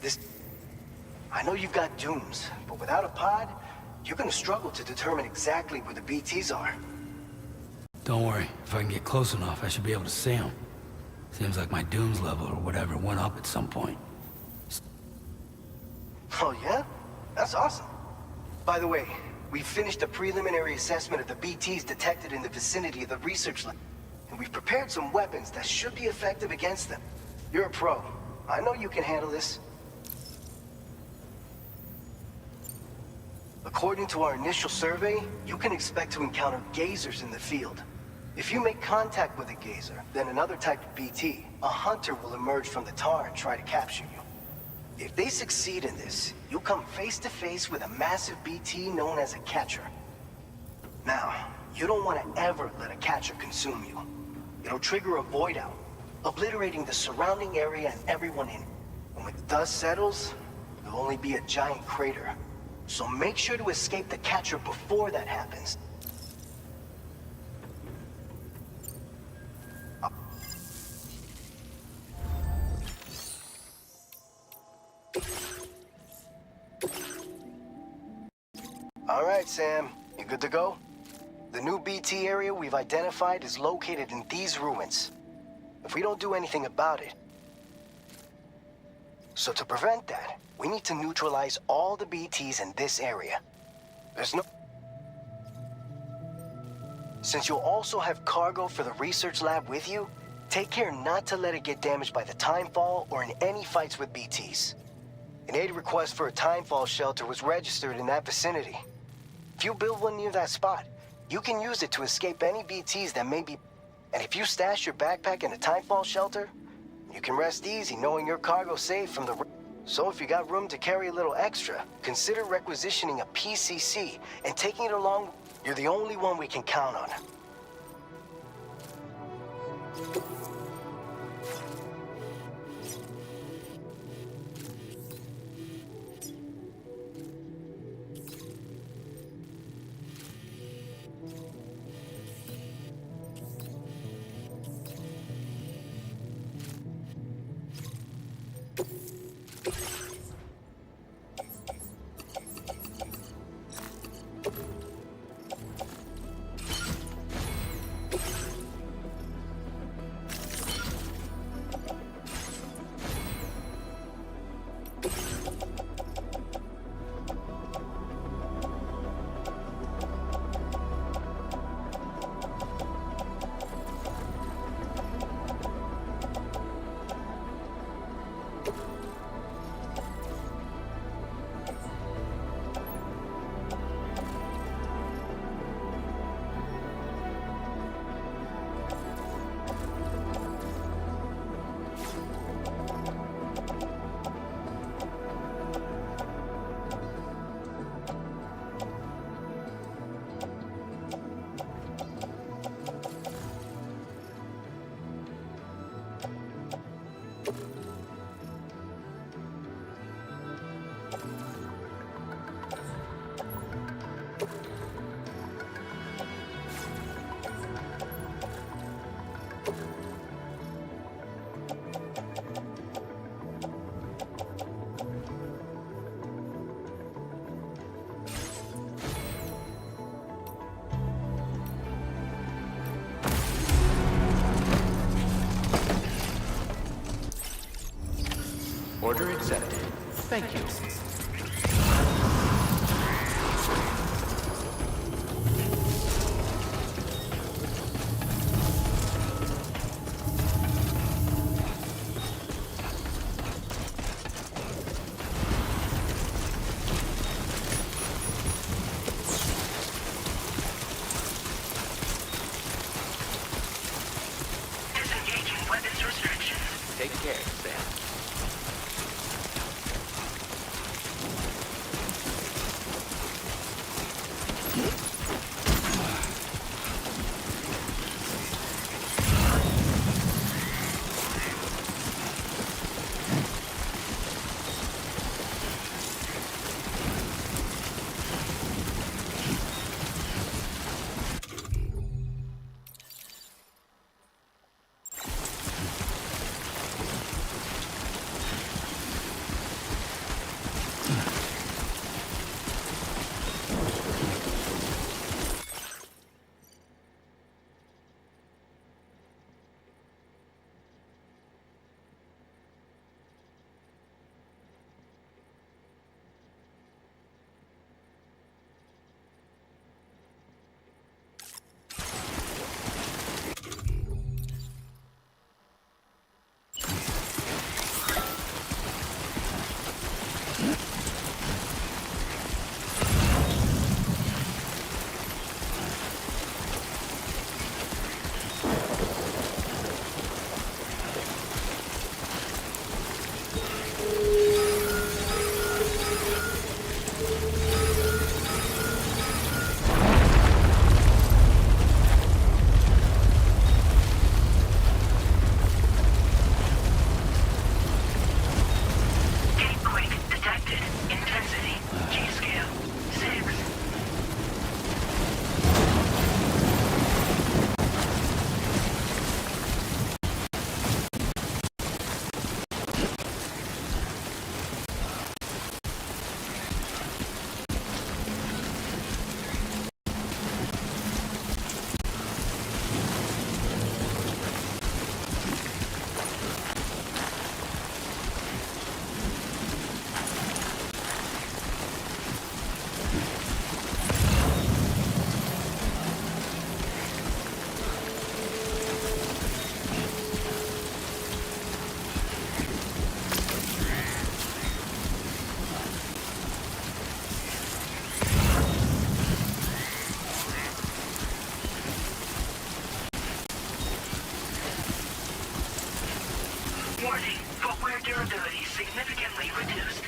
This... I know you've got dooms, but without a pod, you're gonna struggle to determine exactly where the BTs are. Don't worry. If I can get close enough, I should be able to see them. Seems like my dooms level or whatever went up at some point. Oh yeah? That's awesome. By the way, we finished a preliminary assessment of the BTs detected in the vicinity of the research lab. And we've prepared some weapons that should be effective against them. You're a pro. I know you can handle this. According to our initial survey, you can expect to encounter gazers in the field. If you make contact with a gazer, then another type of BT, a hunter will emerge from the tar and try to capture you. If they succeed in this, you'll come face to face with a massive BT known as a catcher. Now, you don't want to ever let a catcher consume you. It'll trigger a void out, obliterating the surrounding area and everyone in it. And when the dust settles, there'll only be a giant crater. So make sure to escape the catcher before that happens. All right, Sam. You good to go? The new BT area we've identified is located in these ruins. If we don't do anything about it... So to prevent that, we need to neutralize all the BTs in this area. There's no... Since you'll also have cargo for the research lab with you, take care not to let it get damaged by the timefall or in any fights with BTs. An aid request for a timefall shelter was registered in that vicinity. If you build one near that spot, you can use it to escape any BTs that may be... And if you stash your backpack in a timefall shelter, you can rest easy knowing your cargo's safe from the... So if you got room to carry a little extra, consider requisitioning a PCC and taking it along. You're the only one we can count on. Order accepted. Thank you. Disengaging weapons restrictions. Take care, Sam. Warning, footwear durability significantly reduced.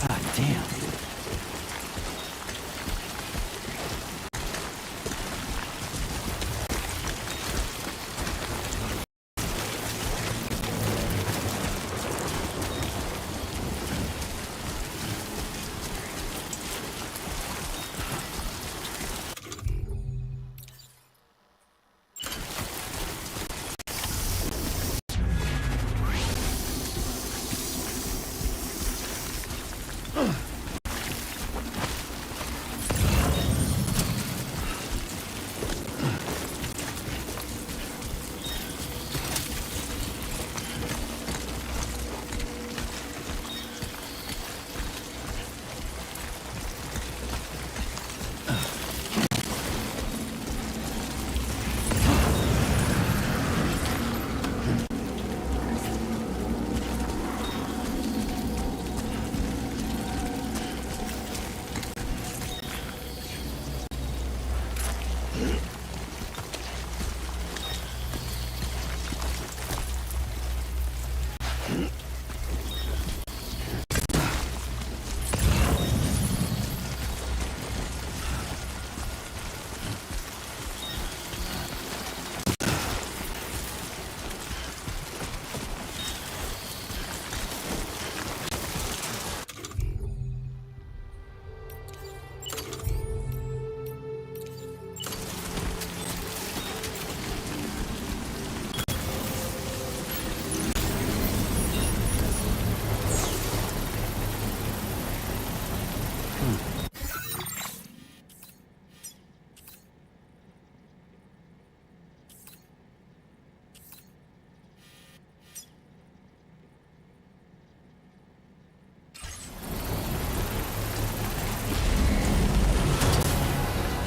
God damn.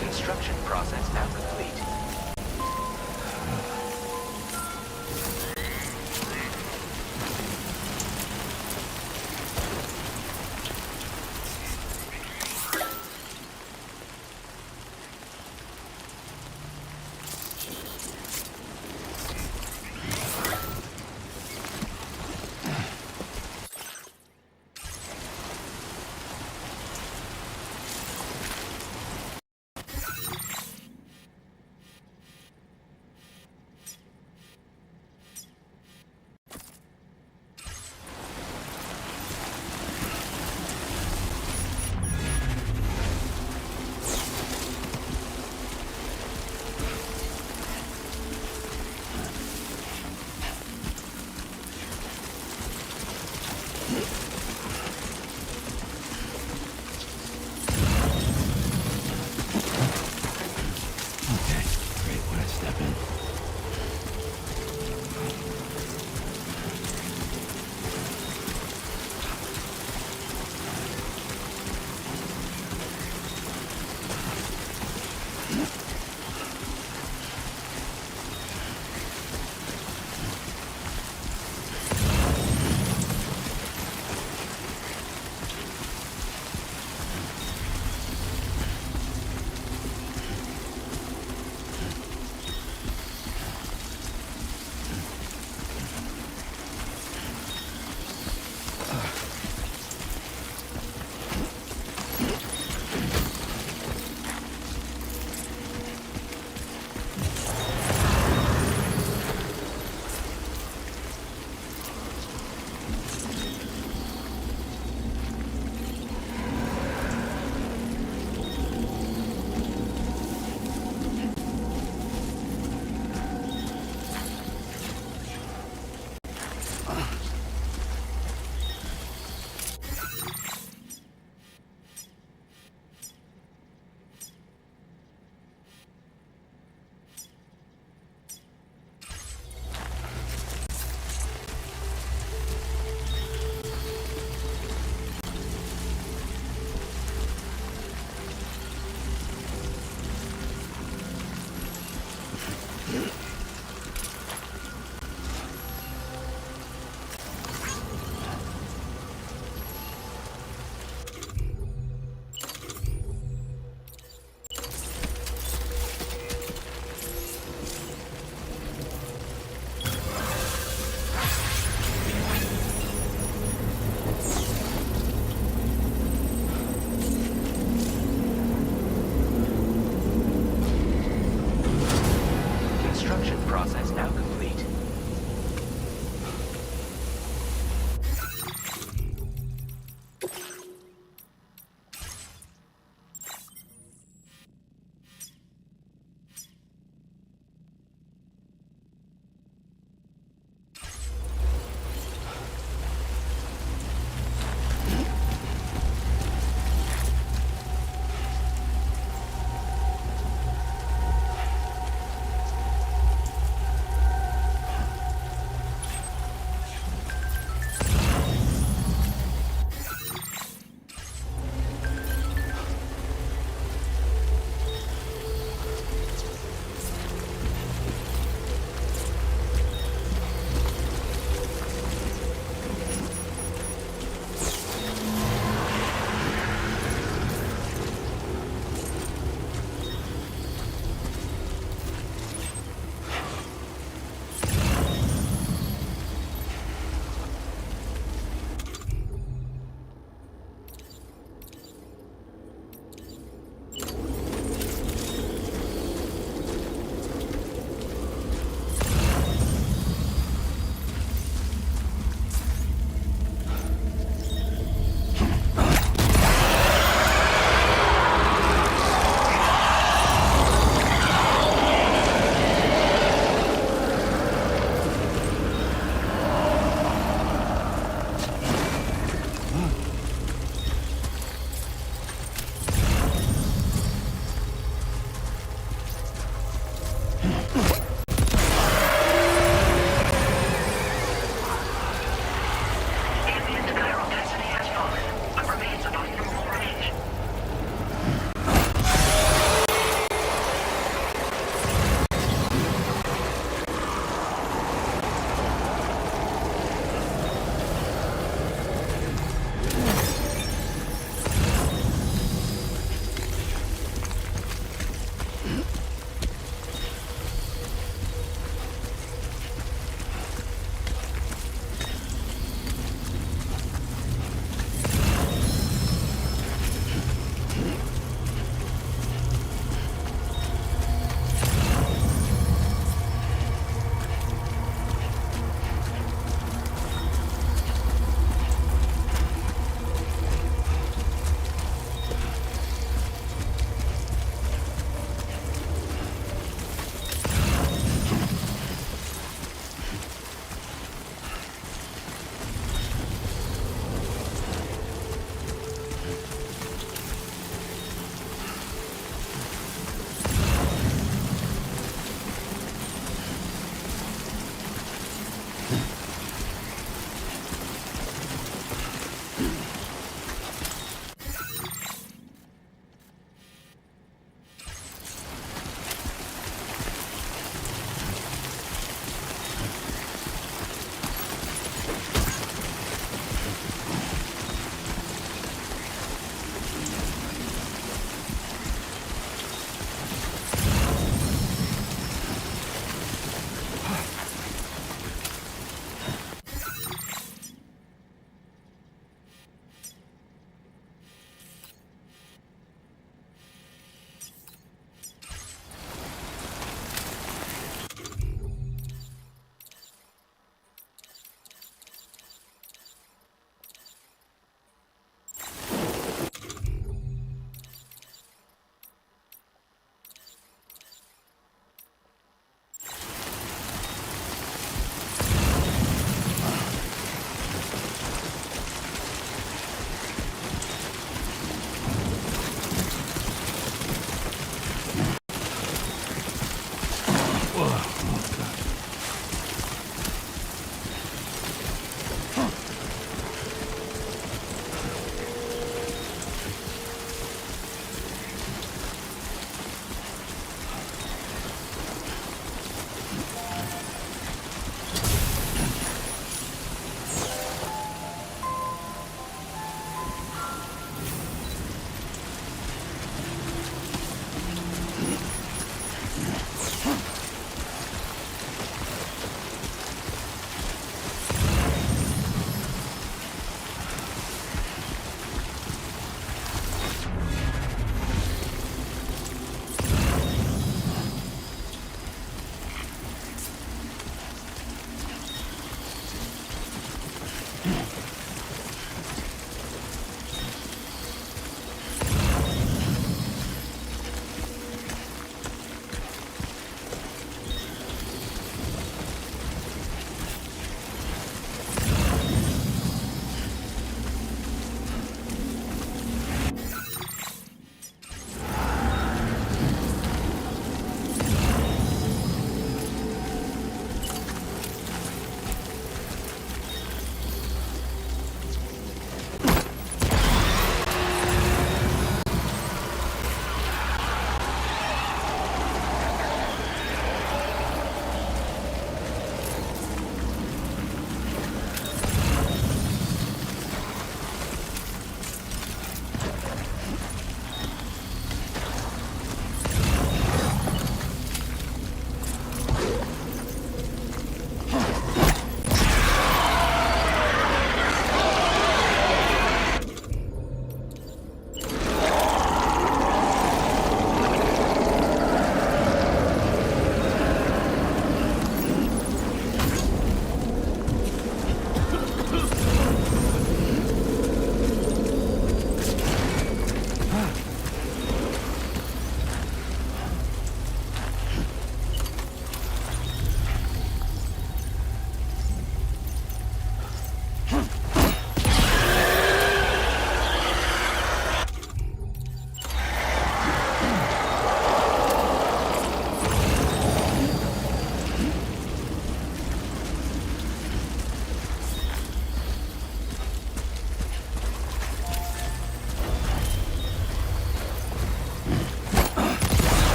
Construction process now complete.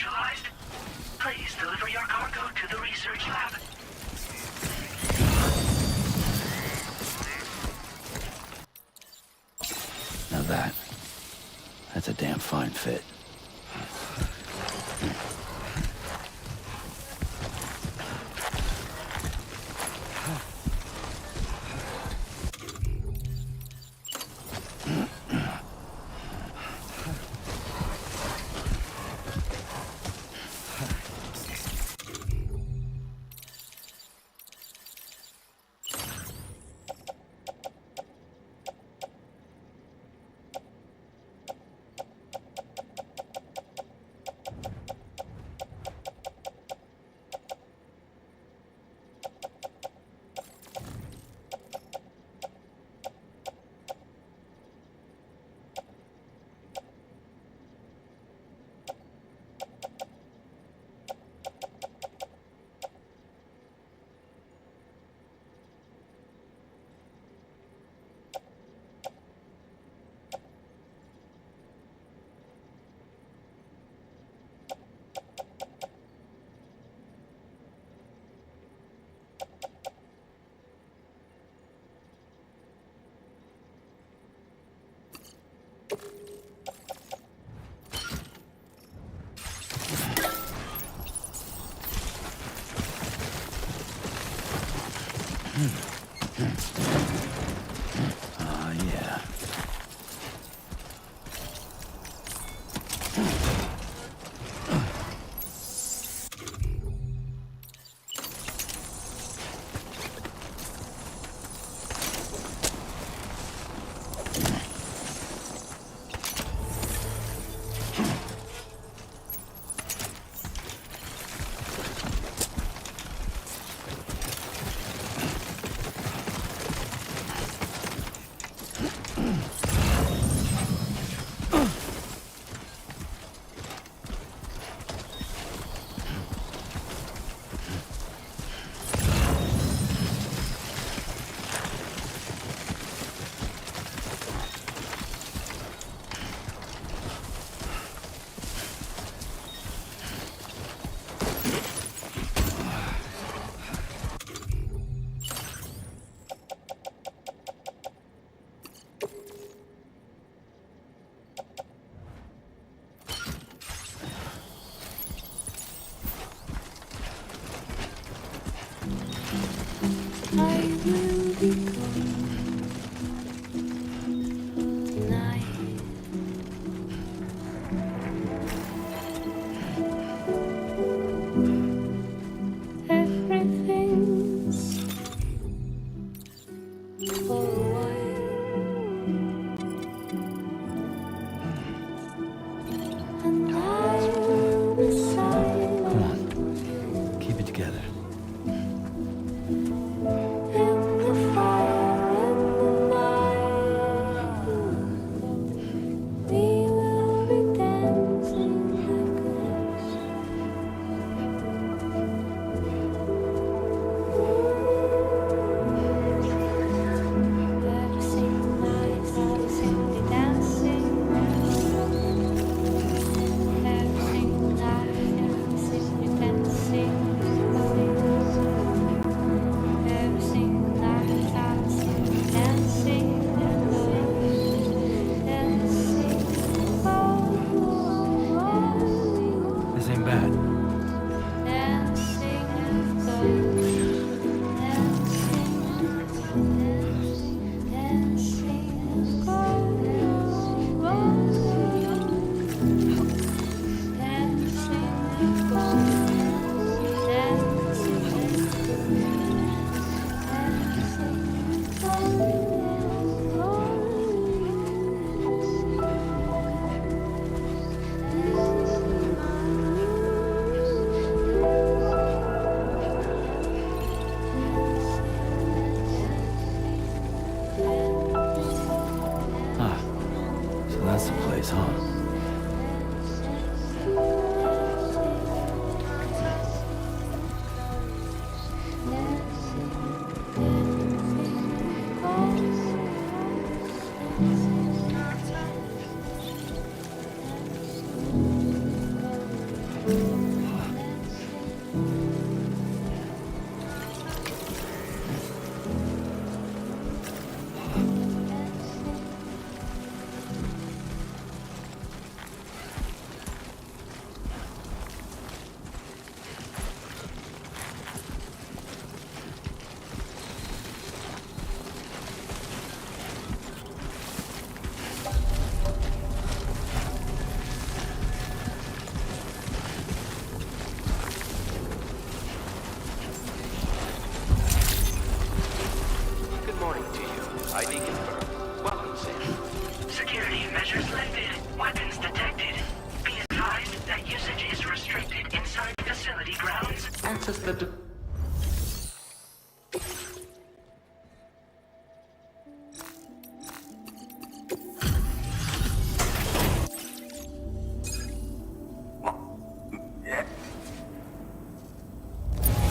neutralized. Please deliver your cargo to the research lab. Now that's a damn fine fit. Yeah. Come on, keep it together. This ain't bad. So that's the place, huh? access the...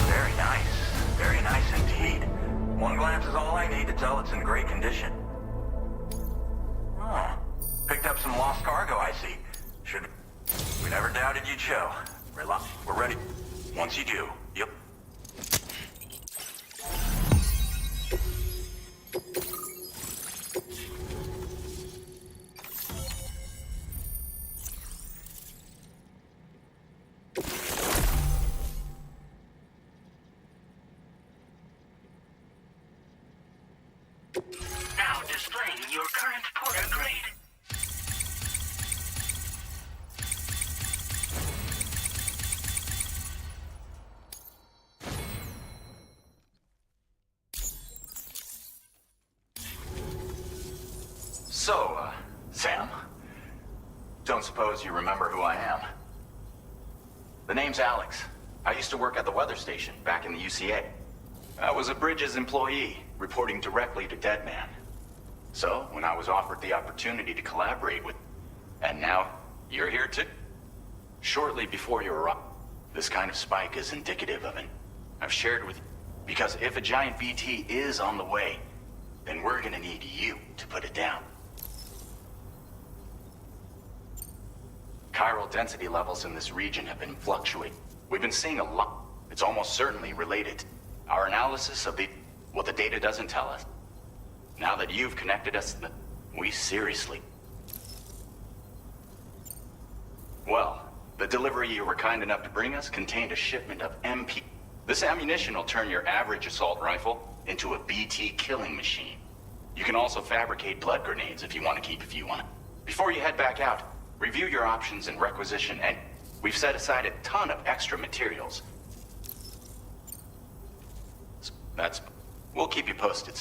Very nice. Very nice indeed. One glance is all I need to tell it's in great condition. Oh. Picked up some lost cargo, I see. We never doubted you'd show. Relax. We're ready. Once you do, yep. Now displaying your current porter grade. So, Sam, don't suppose you remember who I am? The name's Alex. I used to work at the weather station back in the UCA. I was a Bridges employee, reporting directly to Deadman. So, when I was offered the opportunity to collaborate with... And now, you're here too? Shortly before you arrived, this kind of spike is indicative of an... I've shared with you. Because if a giant BT is on the way, then we're gonna need you to put it down. Chiral density levels in this region have been fluctuating. We've been seeing a lot. It's almost certainly related. Our analysis of what the data doesn't tell us. Now that you've connected us, we seriously... Well, the delivery you were kind enough to bring us contained a shipment of MP. This ammunition will turn your average assault rifle into a BT killing machine. You can also fabricate blood grenades if you want to keep a few on it. Before you head back out, review your options and requisition, and we've set aside a ton of extra materials. We'll keep you posted.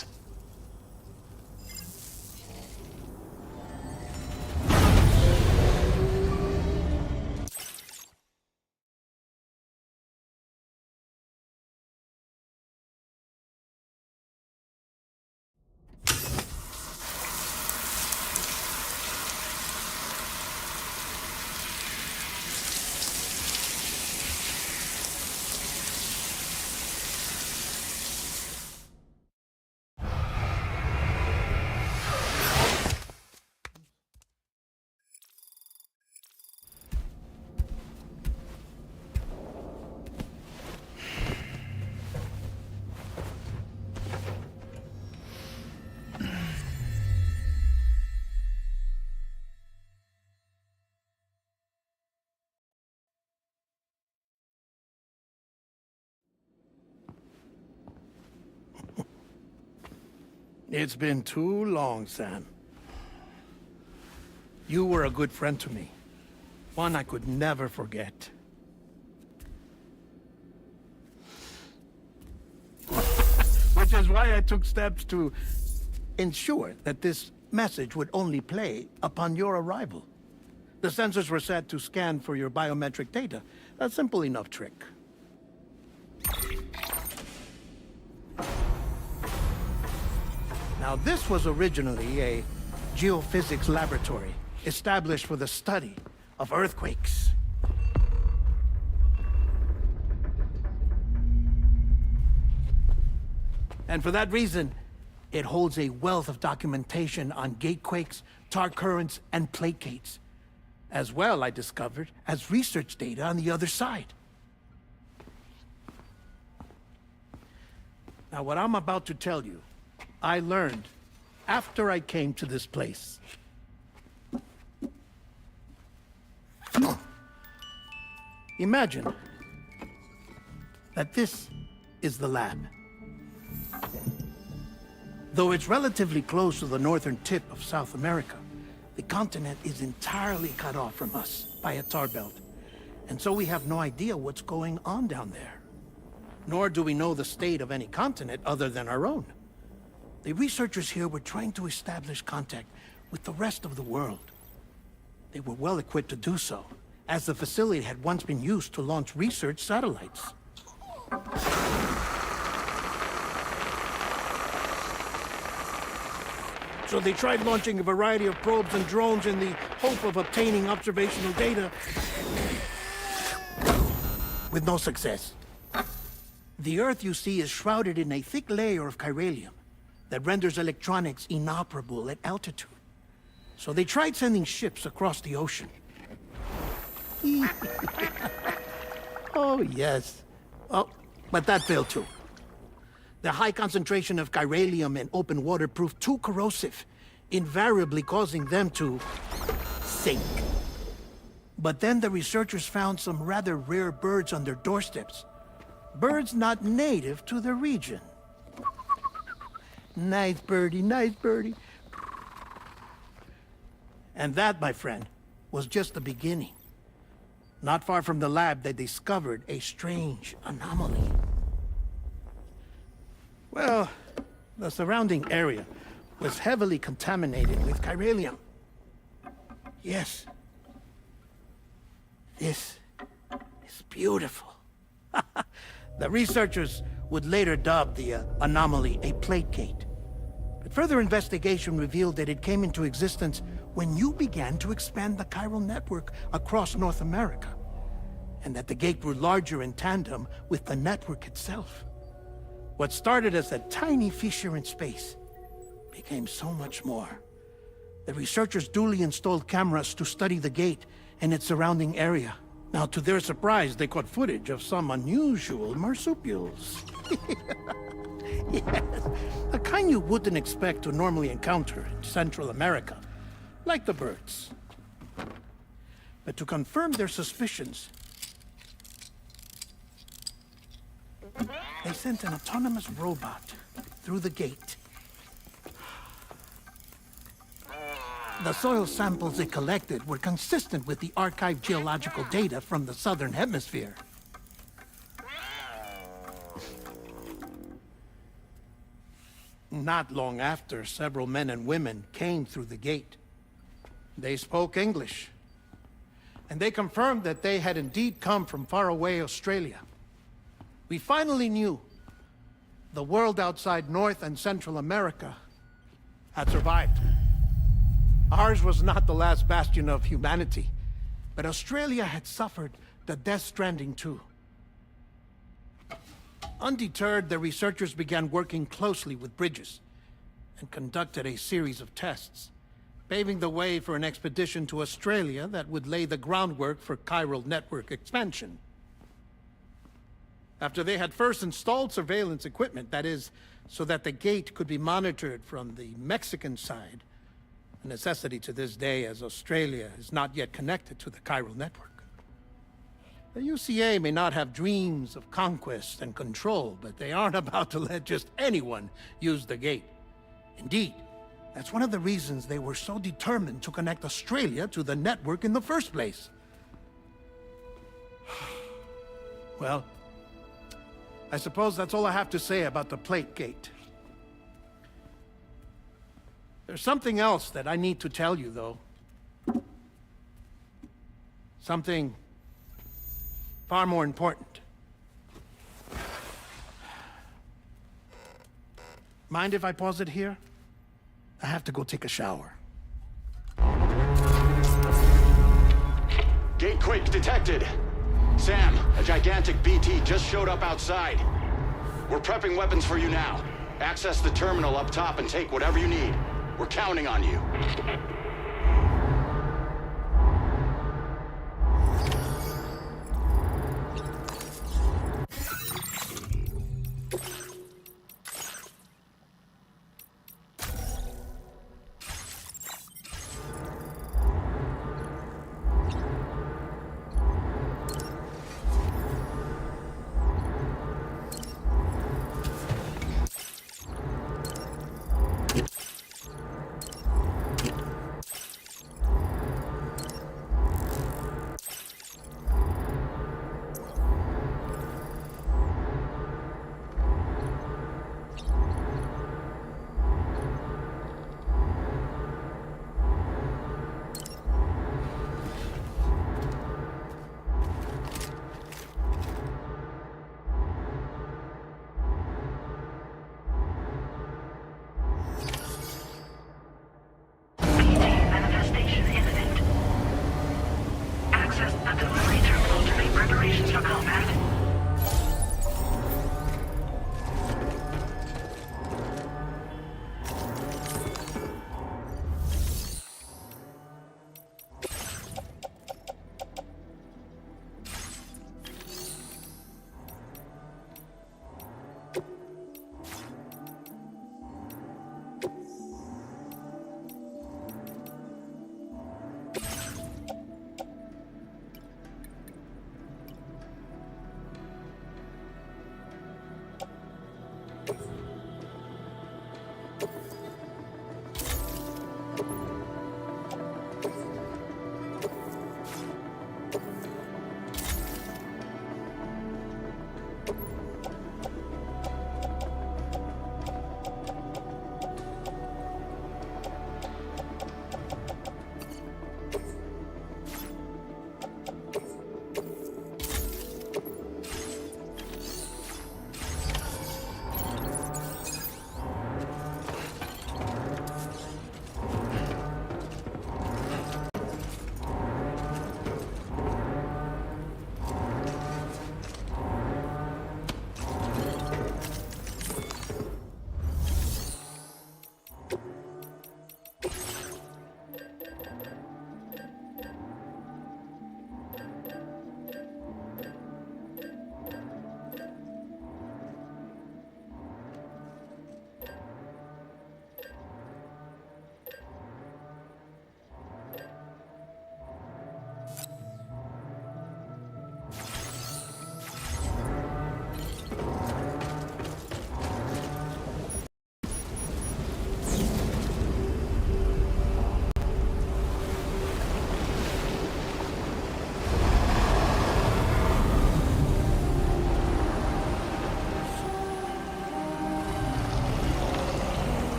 It's been too long, Sam. You were a good friend to me. One I could never forget. Which is why I took steps to ensure that this message would only play upon your arrival. The sensors were set to scan for your biometric data. A simple enough trick. Now, this was originally a geophysics laboratory established for the study of earthquakes. And for that reason, it holds a wealth of documentation on gatequakes, tar currents, and placates. As well, I discovered, as research data on the other side. Now, what I'm about to tell you, I learned after I came to this place. Imagine that this is the lab. Though it's relatively close to the northern tip of South America, the continent is entirely cut off from us by a tar belt. And so we have no idea what's going on down there. Nor do we know the state of any continent other than our own. The researchers here were trying to establish contact with the rest of the world. They were well equipped to do so, as the facility had once been used to launch research satellites. So they tried launching a variety of probes and drones in the hope of obtaining observational data, with no success. The Earth, you see, is shrouded in a thick layer of chiralium that renders electronics inoperable at altitude. So they tried sending ships across the ocean. Oh, yes. Oh, but that failed too. The high concentration of chiralium in open water proved too corrosive, invariably causing them to sink. But then the researchers found some rather rare birds on their doorsteps. Birds not native to the region. Nice birdie, nice birdie. And that, my friend, was just the beginning. Not far from the lab, they discovered a strange anomaly. Well, the surrounding area was heavily contaminated with chiralium. Yes. This is beautiful. The researchers would later dub the anomaly a plate gate. But further investigation revealed that it came into existence when you began to expand the chiral network across North America, and that the gate grew larger in tandem with the network itself. What started as a tiny fissure in space became so much more. The researchers duly installed cameras to study the gate and its surrounding area. Now, to their surprise, they caught footage of some unusual marsupials. Yes, the kind you wouldn't expect to normally encounter in Central America, like the birds. But to confirm their suspicions, they sent an autonomous robot through the gate. The soil samples it collected were consistent with the archived geological data from the southern hemisphere. Not long after, several men and women came through the gate. They spoke English, and they confirmed that they had indeed come from faraway Australia. We finally knew the world outside North and Central America had survived. Ours was not the last bastion of humanity, but Australia had suffered the death stranding too. Undeterred, the researchers began working closely with Bridges and conducted a series of tests, paving the way for an expedition to Australia that would lay the groundwork for chiral network expansion. After they had first installed surveillance equipment, that is, so that the gate could be monitored from the Mexican side, a necessity to this day as Australia is not yet connected to the chiral network. The UCA may not have dreams of conquest and control, but they aren't about to let just anyone use the gate. Indeed, that's one of the reasons they were so determined to connect Australia to the network in the first place. Well, I suppose that's all I have to say about the plate gate. There's something else that I need to tell you, though. Something far more important. Mind if I pause it here? I have to go take a shower. Gate quake detected. Sam, a gigantic BT just showed up outside. We're prepping weapons for you now. Access the terminal up top and take whatever you need. We're counting on you.